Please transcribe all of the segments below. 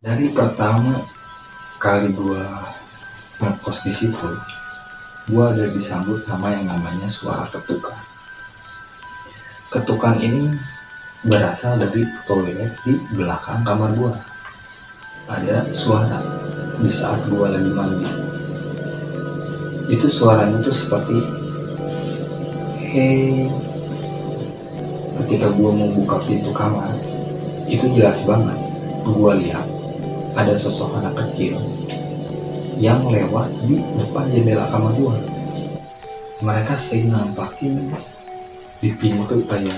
Dari pertama kali gua ngekos di situ, gua ada disambut sama yang namanya suara ketukan. Ketukan ini berasal dari toilet di belakang kamar gua. Ada suara di saat gua lagi mandi. Itu suaranya tuh seperti hey. Ketika gua mau buka pintu kamar, itu jelas banget gua lihat ada sosok anak kecil yang lewat di depan jendela kamar gua. Mereka sering nampakin di pintu kayak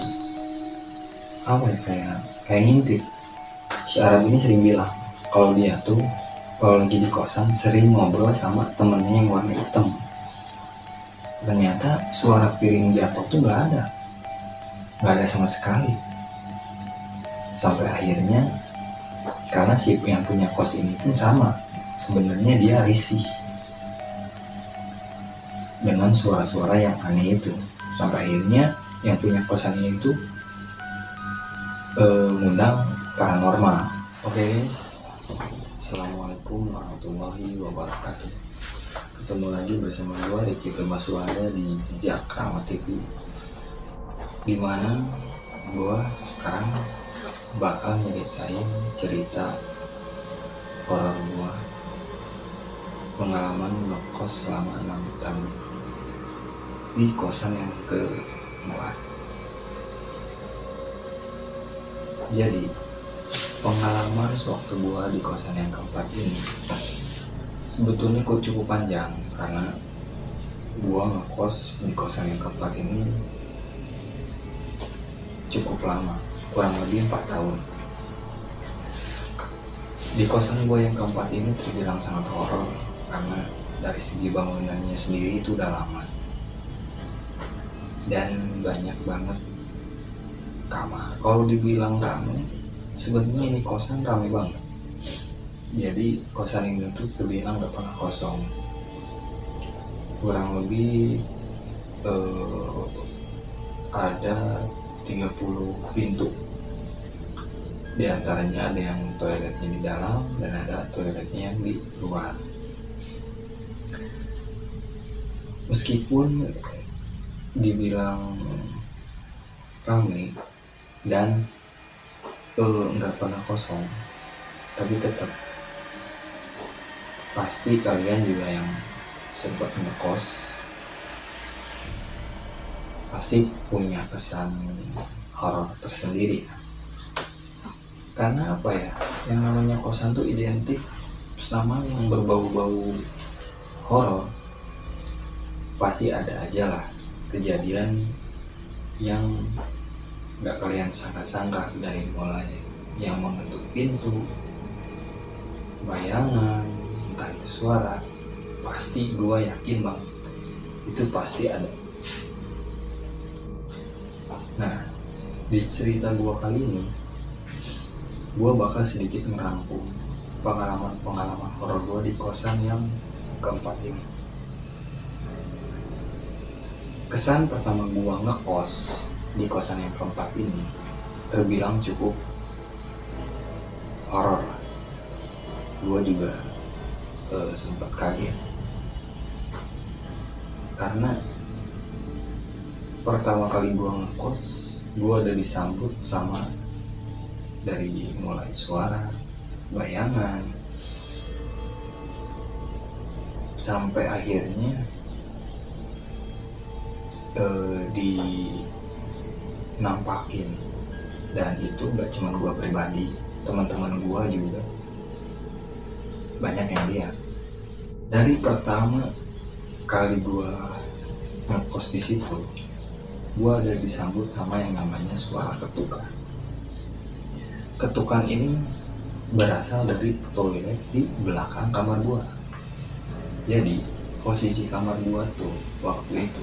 apa ya, kayak ngintip. Si Arab ini sering bilang kalau dia tuh kalau lagi di kosan sering ngobrol sama temennya yang warna hitam. Ternyata suara piring jatuh tuh nggak ada sama sekali. Sampai akhirnya karena si yang punya kos ini pun sama, sebenarnya dia risih dengan suara-suara yang aneh itu. Sampai akhirnya yang punya kosan ini tuh ngundang paranormal. Oke guys, assalamualaikum warahmatullahi wabarakatuh. Ketemu lagi bersama gue Ricky Permasuara di Jejak Rama TV, dimana gue sekarang bakal nyeritain cerita horor gue, pengalaman ngekos selama 6 tahun di kosan yang keempat. Jadi pengalaman sewaktu gue di kosan yang keempat ini sebetulnya kok cukup panjang, karena gue ngekos di kosan yang keempat ini cukup lama, kurang lebih 4 tahun. Di kosan gue yang keempat ini terbilang sangat horor karena dari segi bangunannya sendiri itu udah lama dan banyak banget kamar. Kalau dibilang rame, sebenarnya ini kosan rame banget. Jadi kosan ini tuh terbilang gak pernah kosong. Kurang lebih ada 30 pintu. Di antaranya ada yang toiletnya di dalam dan ada toiletnya yang di luar. Meskipun dibilang ramai dan nggak pernah kosong, tapi tetap pasti kalian juga yang sempat ngekos pasti punya kesan horor tersendiri. Karena apa ya, yang namanya kosan tuh identik sama yang berbau-bau horor. Pasti ada aja lah kejadian yang gak kalian sangka-sangka, dari mulai yang mengetuk pintu, bayangan, entah itu suara. Pasti gue yakin bang, itu pasti ada. Nah, di cerita gue kali ini, gue bakal sedikit merangkum pengalaman horor gue di kosan yang keempat ini. Kesan pertama gue ngekos di kosan yang keempat ini terbilang cukup horor. Gue juga sempat kaget karena pertama kali gue ngekos, gue ada disambut sama dari mulai suara, bayangan, sampai akhirnya dinampakin. Dan itu gak cuma gue pribadi, teman-teman gue juga banyak yang lihat. Dari pertama kali gue ngekos di situ, gue ada disambut sama yang namanya suara ketukan. Ketukan ini berasal dari toilet di belakang kamar gua. Jadi posisi kamar gua tuh waktu itu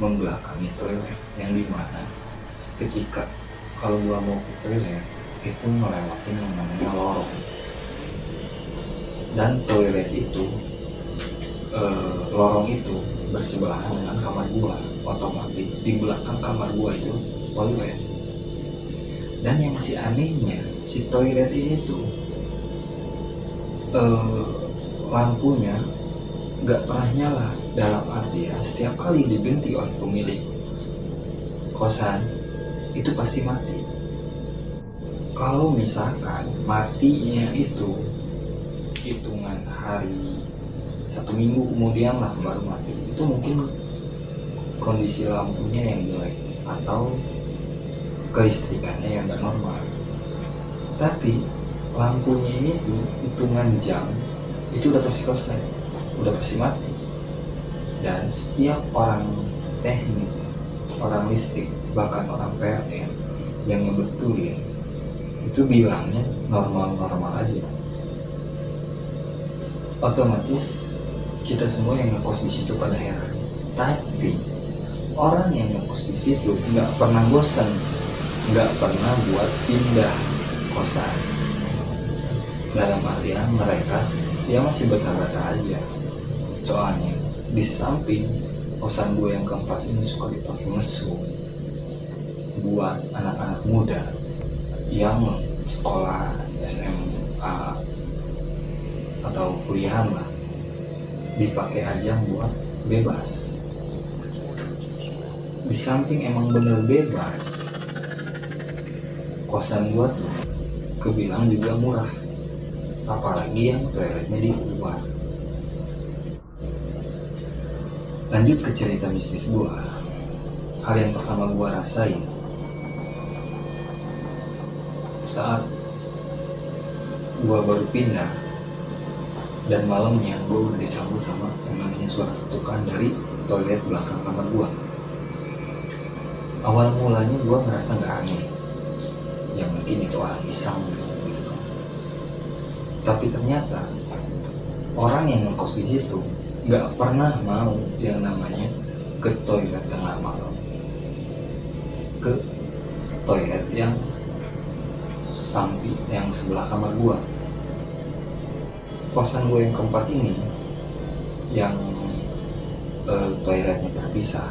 membelakangi toilet, yang dimana ketika kalau gua mau ke toilet itu melewati yang namanya lorong. Dan toilet itu lorong itu bersebelahan dengan kamar gua. Otomatis di belakang kamar gua itu toilet. Dan yang masih anehnya, si toilet ini tuh eh, lampunya gak pernah nyala, dalam artian setiap kali diganti oleh pemilik kosan itu pasti mati. Kalau misalkan matinya itu hitungan hari, 1 minggu kemudian lah baru mati, itu mungkin kondisi lampunya yang jelek atau kelistrikannya yang gak normal. Tapi lampunya ini tuh hitungan jam itu udah pasti korslet, udah pasti mati. Dan setiap orang teknik, orang listrik, bahkan orang PLN yang ngebetulin itu bilangnya normal-normal aja. Otomatis kita semua yang ngekos di situ pada heran. Tapi orang yang ngekos di situ nggak pernah bosan, nggak pernah buat pindah kosan. Dalam artian mereka ya masih betah-betah aja. Soalnya di samping kosan gue yang keempat ini suka dipakai mesum buat anak-anak muda yang sekolah SMA atau kuliahan lah, dipakai aja buat bebas. Di samping emang bener bebas, kosan gua tuh kebilang juga murah, apalagi yang toiletnya di luar. Lanjut ke cerita mistis gua. Hal yang pertama gua rasain saat gua baru pindah dan malamnya gua udah disambut sama yang namanya suara ketukan dari toilet belakang kamar gua. Awal mulanya gua ngerasa nggak aneh, ya mungkin itu orang iseng gitu. Tapi ternyata orang yang ngekos di situ nggak pernah mau yang namanya ke toilet tengah malam, ke toilet yang samping yang sebelah kamar gua. Kosan gue yang keempat ini yang toiletnya terpisah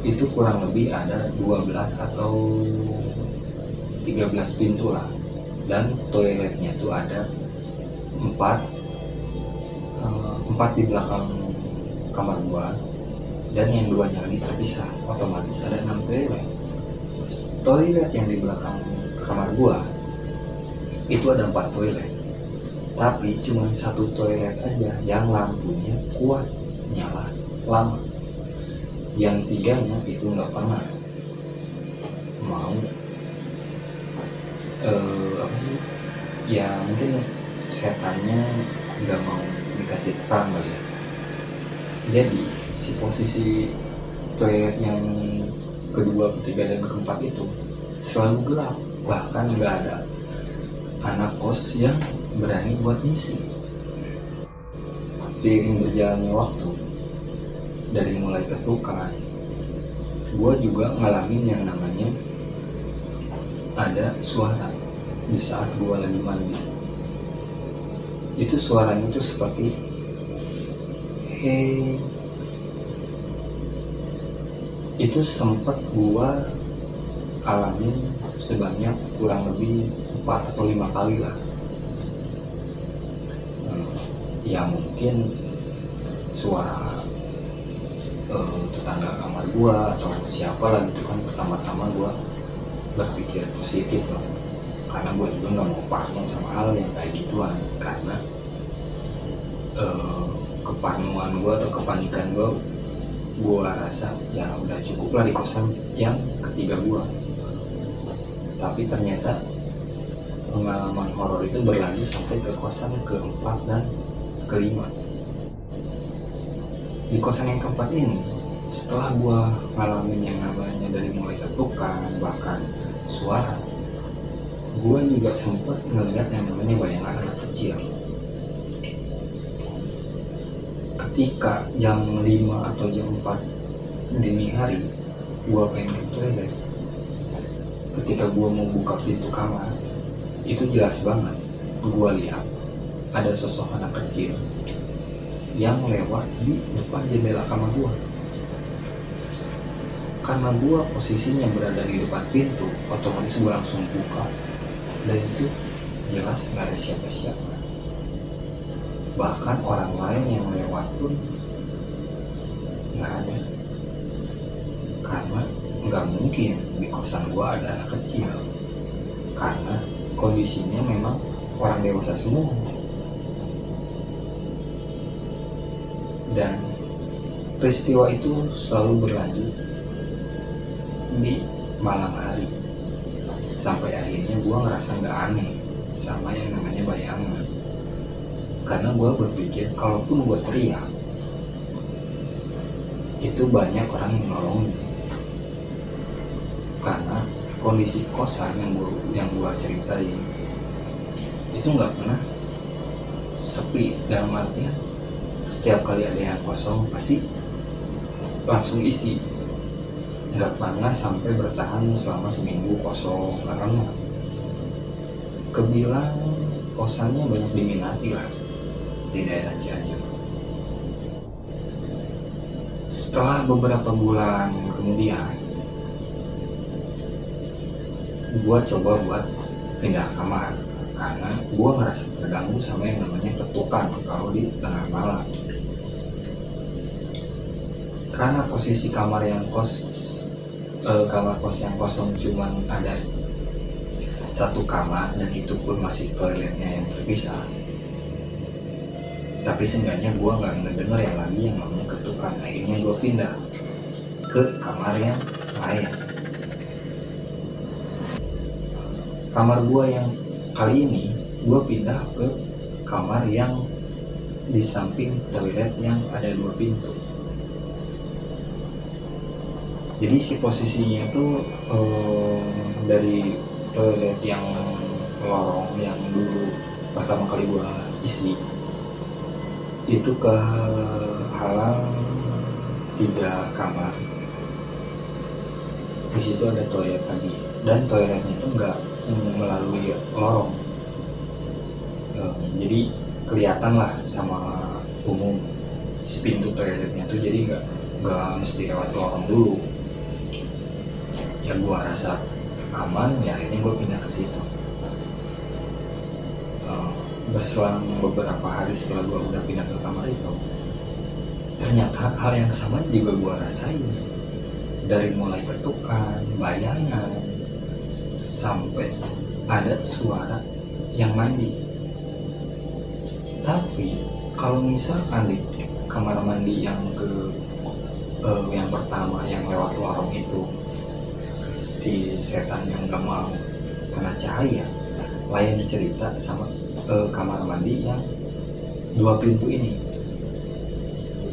itu kurang lebih ada 12 atau 13 pintu lah, dan toiletnya tuh ada 4 di belakang kamar gua, dan yang 2-nya lagi terpisah. Otomatis ada 6 toilet. Toilet yang di belakang kamar gua itu ada 4 toilet, tapi cuma 1 toilet aja yang lampunya kuat nyala lama. Yang 3-nya itu nggak pernah mau apa sih ya, mungkin setannya nggak mau dikasih terang kali ya. Jadi si posisi toilet yang kedua, ketiga, dan keempat itu selalu gelap, bahkan nggak ada anak kos yang berani buat ngisi. Seiring berjalannya waktu, dari mulai ketukan, gue juga ngalamin yang namanya ada suara di saat gue lagi mandi. Itu suaranya tuh seperti hey. Itu sempat gue alamin sebanyak kurang lebih 4 atau 5 kali lah. Ya mungkin suara tetangga kamar gua atau siapa lah gitu kan. Pertama-tama gua berpikir positif lah, karena gua juga nggak mau parno sama hal yang kayak gituan, karena keparnoan gua atau kepanikan gua rasa ya udah cukup lah di kosan yang ketiga gua. Tapi ternyata pengalaman horor itu berlanjut sampai ke kosan keempat dan kelima. Di kosan yang keempat ini, setelah gua ngalamin yang namanya dari mulai ketukan bahkan suara, gua juga sempat ngeliat yang namanya bayangan anak kecil. Ketika jam 5 atau jam 4 dini hari, gua pengen ke toilet. Ketika gua mau buka pintu kamar, itu jelas banget gua lihat ada sosok anak kecil yang lewat di depan jendela kamar gua. Karena gua posisinya berada di depan pintu, otomatis gua langsung buka, dan itu jelas nggak ada siapa-siapa. Bahkan orang lain yang lewat pun nggak ada, karena nggak mungkin di kosan gua ada anak kecil, karena kondisinya memang orang dewasa semua. Dan peristiwa itu selalu berlanjut di malam hari, sampai akhirnya gue ngerasa nggak aneh sama yang namanya bayangan. Karena gue berpikir kalaupun gue teriak, itu banyak orang yang nolongin. Karena kondisi kosan yang gue ceritain itu nggak pernah sepi, dalam artian setiap kali ada yang kosong pasti langsung isi. Nggak pernah sampai bertahan selama seminggu kosong, karena kebilang kosannya banyak diminati lah di daerah Cianjur. Setelah beberapa bulan kemudian, gue coba buat pindah kamar karena gue ngerasa terganggu sama yang namanya ketukan kalau di tengah malam. Karena posisi kamar kos yang kosong cuman ada satu kamar, dan itu pun masih toiletnya yang terpisah. Tapi seenggaknya gue nggak ngedenger yang lagi yang namanya ketukan. Akhirnya gue pindah ke kamar yang lain. Kamar gue yang kali ini gue pindah ke kamar yang di samping toilet yang ada 2 pintu. Jadi si posisinya itu dari toilet yang lorong yang dulu pertama kali gua isi itu ke halang 3 kamar. Di situ ada toilet tadi, dan toiletnya itu nggak melalui lorong, jadi kelihatan lah sama umum si pintu toiletnya tuh, jadi nggak mesti lewat lorong dulu. Ya gua rasa aman, ya akhirnya gue pindah ke situ. Berselang beberapa hari setelah gue udah pindah ke kamar itu, ternyata hal yang sama juga gue rasain. Dari mulai ketukan, bayangan, sampai ada suara yang mandi. Tapi kalau misalkan di kamar mandi yang yang pertama yang lewat lorong itu, si setan yang gak mau kena cahaya, lain cerita sama kamar mandi yang 2 pintu ini.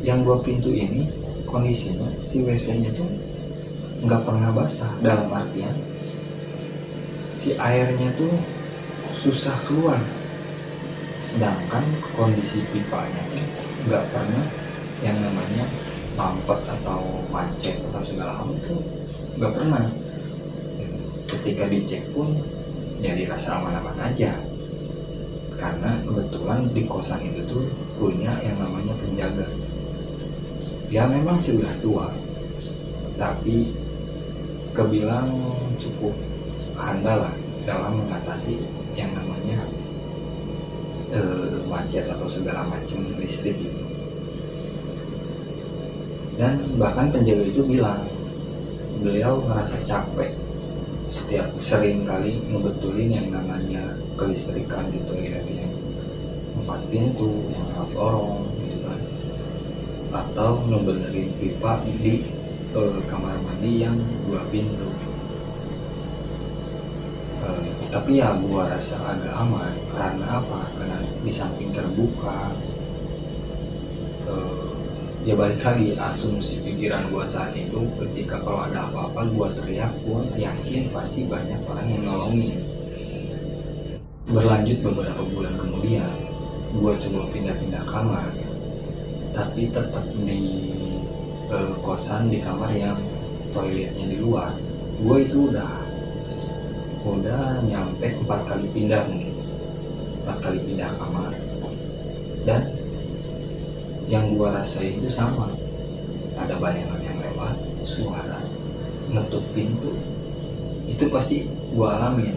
Yang 2 pintu ini kondisinya si WC-nya tuh nggak pernah basah, dalam artian si airnya tuh susah keluar, sedangkan kondisi pipanya tuh nggak pernah yang namanya mampet atau macet atau segala hal, itu nggak pernah. Ketika dicek pun ya dirasa aman-aman aja, karena kebetulan di kosan itu tuh punya yang namanya penjaga. Ya memang sudah tua, tapi kebilang cukup handal lah dalam mengatasi yang namanya macet atau segala macam listrik gitu. Dan bahkan penjaga itu bilang beliau ngerasa capek setiap sering kali ngebetulin yang namanya kelistrikan di toilet yang 4 pintu yang lewat lorong gitu kan, atau ngebenerin pipa di kamar mandi yang 2 pintu. Tapi ya gua rasa agak aman, karena apa? Karena di samping terbuka, ya balik lagi asumsi pikiran gua saat itu, ketika kalau ada apa-apa gua teriak pun yakin pasti banyak orang yang nolongin. Berlanjut beberapa bulan kemudian, gua coba pindah-pindah kamar, tapi tetap di kosan di kamar yang toiletnya di luar. Gua itu udah nyampe 4 kali pindah, mungkin 4 kali pindah kamar, dan yang gua rasain itu sama, ada bayangan yang lewat, suara ngetuk pintu, itu pasti gua alamin.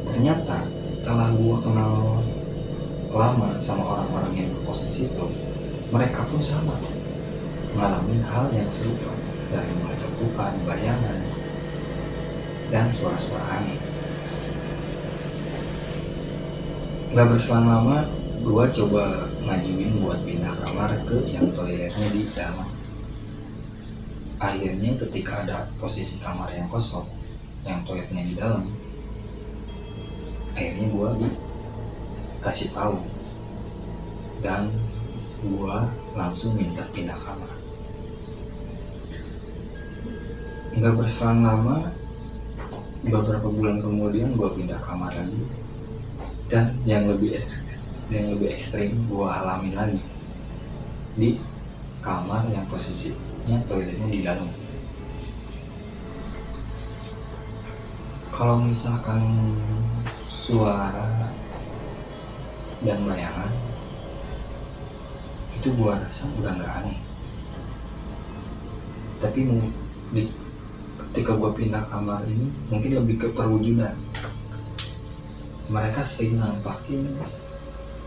Ternyata setelah gue kenal lama sama orang-orang yang kos di situ, mereka pun sama mengalami hal yang serupa, dari mulai ketukan, bayangan, dan suara-suara aneh. Gak berselang lama, gue coba ngajuin buat pindah kamar ke yang toiletnya di dalam. Akhirnya ketika ada posisi kamar yang kosong, yang toiletnya di dalam, akhirnya gue dikasih tahu dan gue langsung minta pindah kamar. Nggak berselang lama, beberapa bulan kemudian gue pindah kamar lagi, dan yang lebih ekstrim gue alamin lagi di kamar yang posisinya toiletnya di dalam. Kalau misalkan suara dan bayangan itu gue rasa udah nggak aneh, tapi ketika gue pindah kamar ini mungkin lebih ke perwujudan. Mereka sering nampakin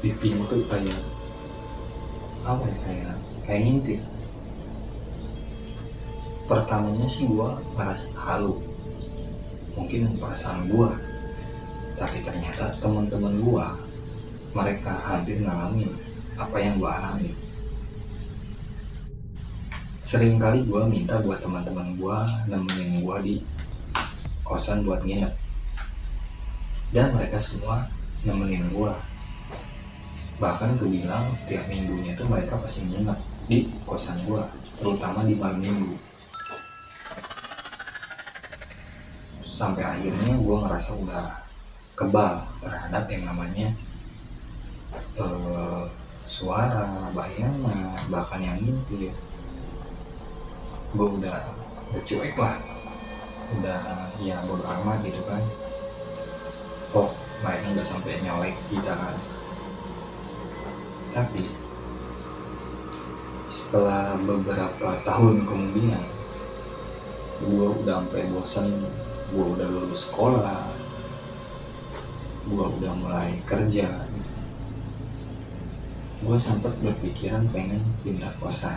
di pintu kayak apa ya, kayak ngintip. Pertamanya sih gue merasa halu, mungkin perasaan gue, tapi ternyata teman-teman gue mereka hampir ngalamin apa yang gue alami. Sering kali gue minta buat teman-teman gue nemenin gue di kosan buat nginep, dan mereka semua nemenin gue. Bahkan kebilang setiap minggunya itu mereka pasti nginep di kosan gue, terutama di malam minggu. Sampai akhirnya gue ngerasa udah kebal terhadap yang namanya suara, bayangan, bahkan yang ngintip. Gue udah cuek lah, udah ya bodo amat gitu kan. Oh, mereka udah sampai nyolek kita kan. Tapi setelah beberapa tahun kemudian, gue udah sampai bosan, gue udah lulus sekolah, gue udah mulai kerja, gue sempat berpikiran pengen pindah kosan.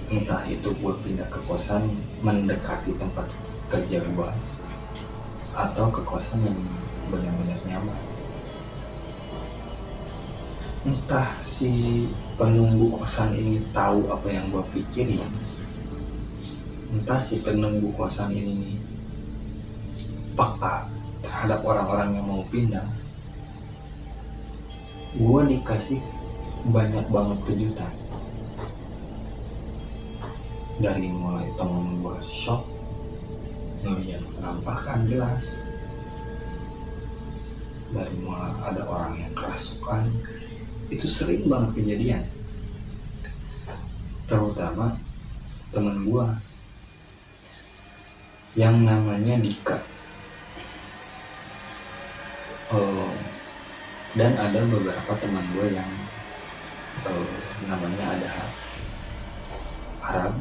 Entah itu gue pindah ke kosan mendekati tempat kerja gue, atau ke kosan yang benar-benar nyaman. Entah si penunggu kosan ini tahu apa yang gue pikirin, entah si penunggu kosan ini peka terhadap orang-orang yang mau pindah. Gue dikasih banyak banget kejutan, dari mulai temen gue shock ngeliat penampakan jelas, dari mulai ada orang yang kerasukan. Itu sering banget kejadian, terutama temen gue yang namanya Dika. Dan ada beberapa teman gue yang namanya ada Arab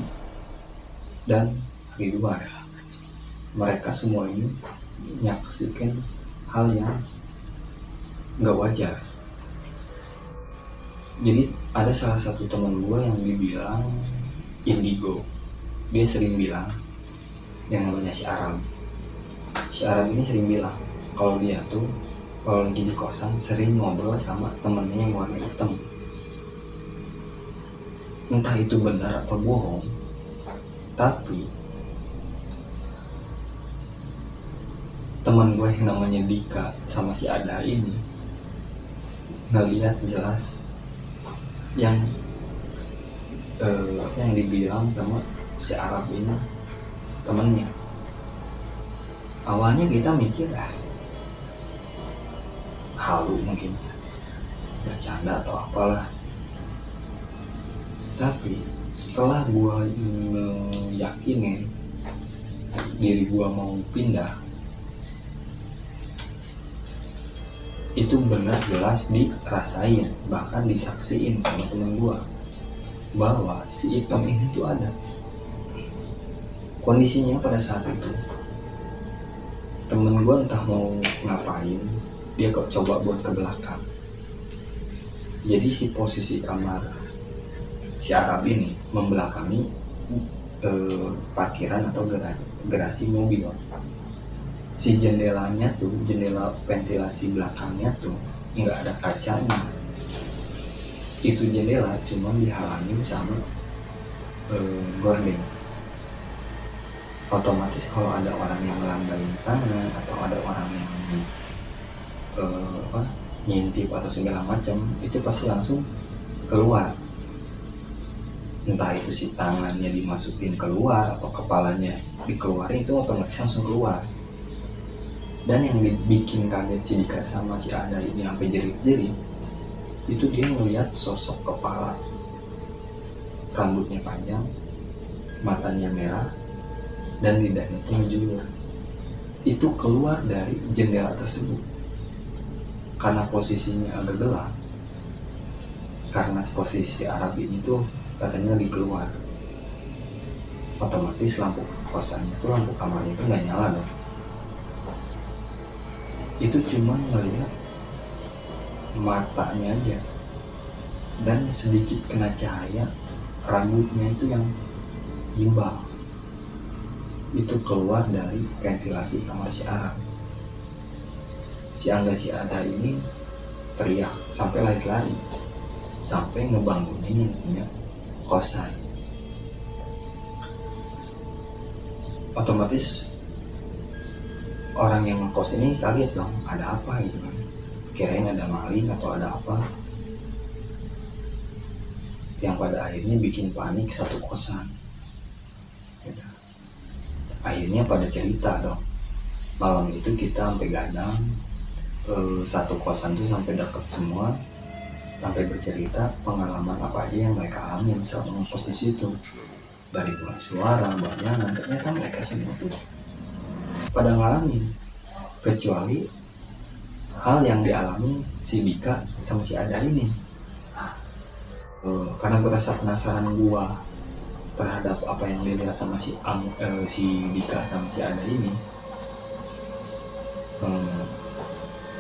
dan Ridwan. Mereka semua ini nyaksikan hal yang gak wajar. Jadi ada salah satu teman gue yang dibilang indigo. Dia sering bilang, yang namanya si Arab. Si Arab ini sering bilang kalau dia tuh kalau lagi di kosan sering ngobrol sama temennya yang warna hitam. Entah itu benar atau bohong, tapi teman gue yang namanya Dika sama si Ada ini ngeliat jelas yang dibilang sama si Arab ini temennya. Awalnya kita mikir halu mungkin, bercanda atau apalah. Tapi setelah gua yakinin diri gua mau pindah, itu benar jelas dirasain, bahkan disaksiin sama temen gua bahwa si hitam ini tuh ada. Kondisinya pada saat itu temen gue entah mau ngapain, dia kok coba buat ke belakang. Jadi si posisi kamar si Arab ini membelakangi parkiran atau garasi mobil. Si jendelanya tuh, jendela ventilasi belakangnya tuh nggak ada kacanya. Itu jendela cuma dihalangin sama gorden. Otomatis kalau ada orang yang melambaiin tangan atau ada orang yang ngintip atau segala macam, itu pasti langsung keluar. Entah itu si tangannya dimasukin keluar atau kepalanya dikeluarin, itu otomatis langsung keluar. Dan yang bikin kaget si Dika sama si Ada ini sampai jerit-jerit, itu dia ngeliat sosok kepala, rambutnya panjang, matanya merah, dan lidahnya itu menjulur. Itu keluar dari jendela tersebut. Karena posisinya agak gelap, karena posisi Arab ini tuh katanya lagi keluar, otomatis lampu kosannya tuh, lampu kamarnya itu nggak nyala dong. Itu cuma ngelihat matanya aja dan sedikit kena cahaya, rambutnya itu yang gimbal itu keluar dari ventilasi kamar si Arab. Si Angga si Ada ini teriak sampai lari-lari, sampai ngebangunin yang punya kosan. Otomatis orang yang ngekos ini kaget dong, ada apa gitu kan, kirain ada maling atau ada apa, yang pada akhirnya bikin panik satu kosan. Akhirnya pada cerita dong, malam itu kita sampai gadang, satu kosan tuh sampai deket semua, sampai bercerita pengalaman apa aja yang mereka alami selama ngekos di situ, dari suara, banyak, ternyata mereka semua tuh pada ngalamin, kecuali hal yang dialami si Dika sama si Ada ini. Karena gue rasa penasaran gue terhadap apa yang dilihat sama si Dika sama si Ada ini,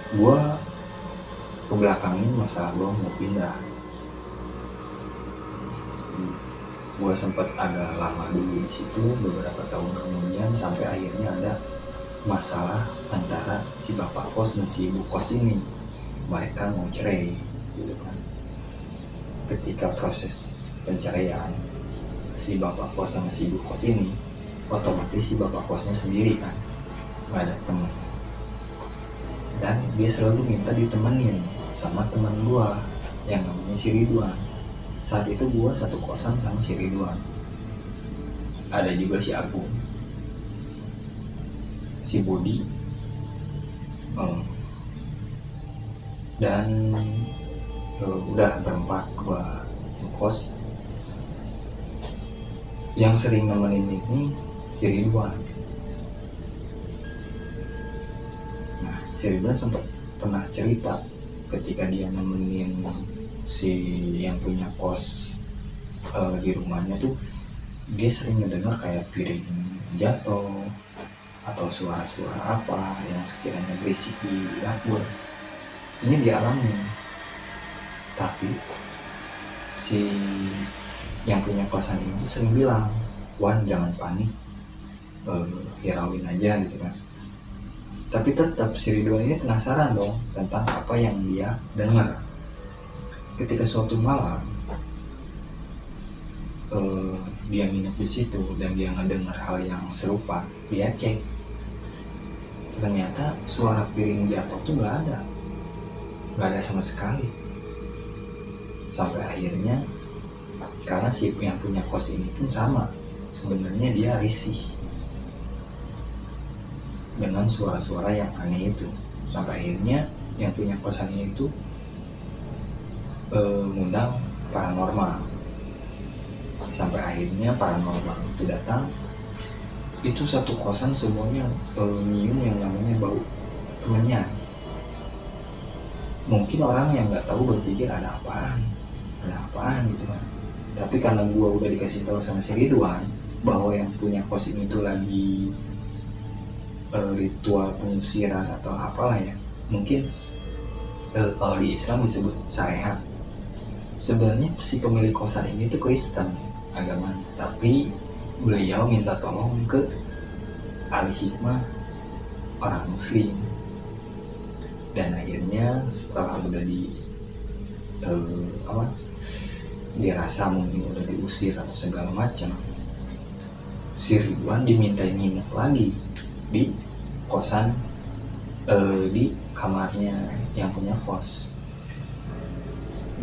gue ke belakangin masalah gue mau pindah. Gue sempat agak lama dulu di situ, beberapa tahun kemudian, sampai akhirnya ada masalah antara si bapak kos dan si ibu kos ini. Mereka mau cerai gitu kan. Ketika proses penceraian, si bapak kos sama si ibu kos ini, otomatis si bapak kosnya sendiri kan, gak ada teman, dan dia selalu minta ditemenin sama teman gua yang namanya si Ridwan. Saat itu gua satu kosan sama si Ridwan, ada juga si Agung, si Budi, dan udah berempat gua kos. Yang sering nemenin ini si Ridwan. Nah, si Ridwan sempat pernah cerita ketika dia nemenin si yang punya kos di rumahnya tuh, dia sering ngedengar kayak piring jatuh atau suara-suara apa yang sekiranya berisik di dapur. Ini dialami, tapi si yang punya kosan itu sering bilang, "Wan, jangan panik, hirauin aja," gitu kan. Tapi tetap si Ridwan ini penasaran dong tentang apa yang dia dengar. Ketika suatu malam dia nginep di situ dan dia ngedengar hal yang serupa, dia cek, ternyata suara piring jatuh tuh nggak ada sama sekali. Sampai akhirnya, karena si yang punya kos ini pun sama, sebenarnya dia risih dengan suara-suara yang aneh itu. Sampai akhirnya yang punya kosan itu ngundang paranormal. Sampai akhirnya paranormal itu datang. Itu satu kosan semuanya nyium yang namanya bau kemenyan. Mungkin orang yang nggak tahu berpikir ada apaan gitu kan. Tapi karena gua udah dikasih tahu sama si Ridwan bahwa yang punya kos ini tuh lagi ritual pengusiran atau apalah ya, mungkin kalau di Islam disebut syariat. Sebenarnya si pemilik kosan ini tuh Kristen agamanya, tapi beliau minta tolong ke ahli hikmah orang Muslim, dan akhirnya setelah udah dirasa mungkin udah diusir atau segala macam, si Ridwan dimintai nginep lagi di kosan, di kamarnya yang punya kos,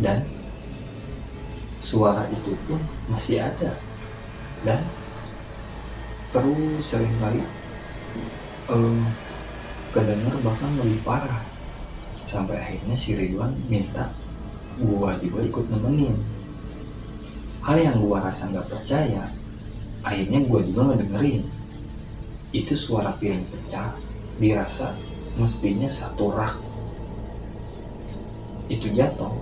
dan suara itu pun masih ada dan terus sering kali kedengar, bahkan lebih parah, sampai akhirnya si Ridwan minta gua juga ikut nemenin. Hal yang gua rasa nggak percaya, akhirnya gua juga ngedengerin itu suara piring pecah, dirasa mestinya satu rak itu jatuh.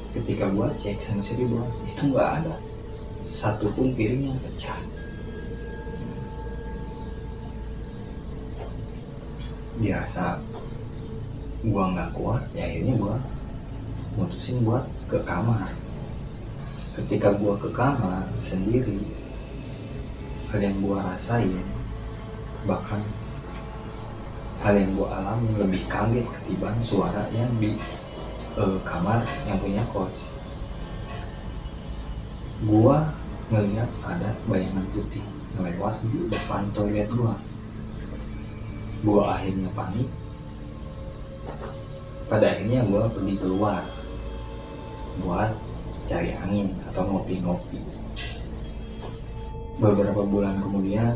Ketika gua cek sama si Ridwan, itu nggak ada satupun piring yang pecah. Dirasa gua nggak kuat, ya akhirnya gua mutusin buat ke kamar. Ketika gua ke kamar sendiri, hal yang gua rasain, bahkan hal yang gua alami lebih kaget ketimbang suara yang di kamar yang punya kos. Gua ngelihat ada bayangan putih ngelewat di depan toilet gua. Gua akhirnya panik. Pada akhirnya gua pergi keluar buat cari angin atau ngopi-ngopi. Beberapa bulan kemudian,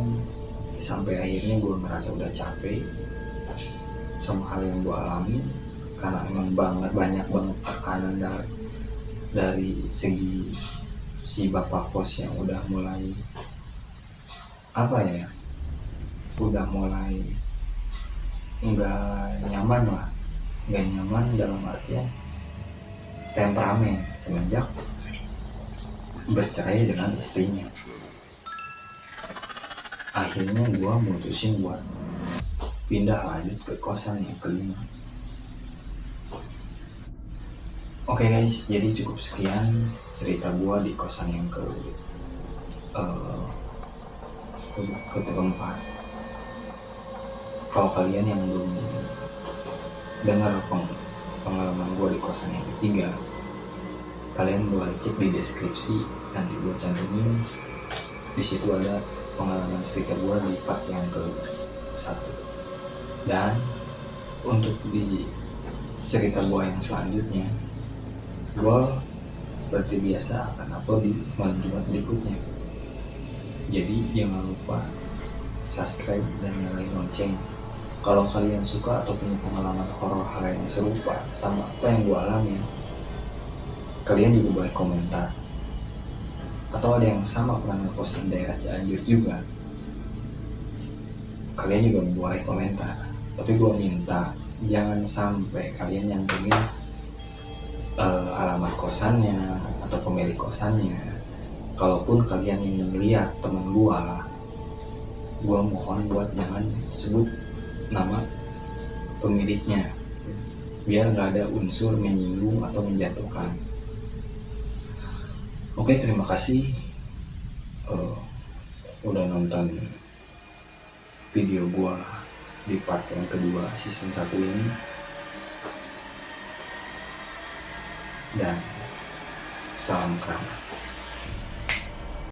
sampai akhirnya gua ngerasa udah capek sama hal yang gua alami, karena emang banyak banget tekanan dari segi si bapak kos yang udah mulai udah mulai nggak nyaman dalam artian temperamen semenjak bercerai dengan istrinya. Akhirnya gue mutusin buat pindah lanjut ke kosan yang kelima. Oke guys, jadi cukup sekian cerita gue di kosan yang keempat. Kalau kalian yang belum dengar pengalaman gue di kosan yang ketiga, kalian boleh cek di deskripsi, nanti gue cantumin. Di situ ada pengalaman cerita gue di part yang ke-1. Dan untuk di cerita gue yang selanjutnya, gue seperti biasa akan upload di malam Jumat berikutnya. Jadi jangan lupa subscribe dan nyalain lonceng. Kalau kalian suka atau punya pengalaman horor hal yang serupa sama apa yang gue alami, kalian juga boleh komentar. Atau ada yang sama pernah ngekos di daerah Cianjur juga, kalian juga boleh komentar. Tapi gue minta jangan sampai kalian nyantumin alamat kosannya atau pemilik kosannya. Kalaupun kalian ingin melihat teman gua mohon buat jangan sebut nama pemiliknya, biar nggak ada unsur menyinggung atau menjatuhkan. Oke, terima kasih udah nonton video gua di part yang kedua season 1 ini. Dan salam keramat.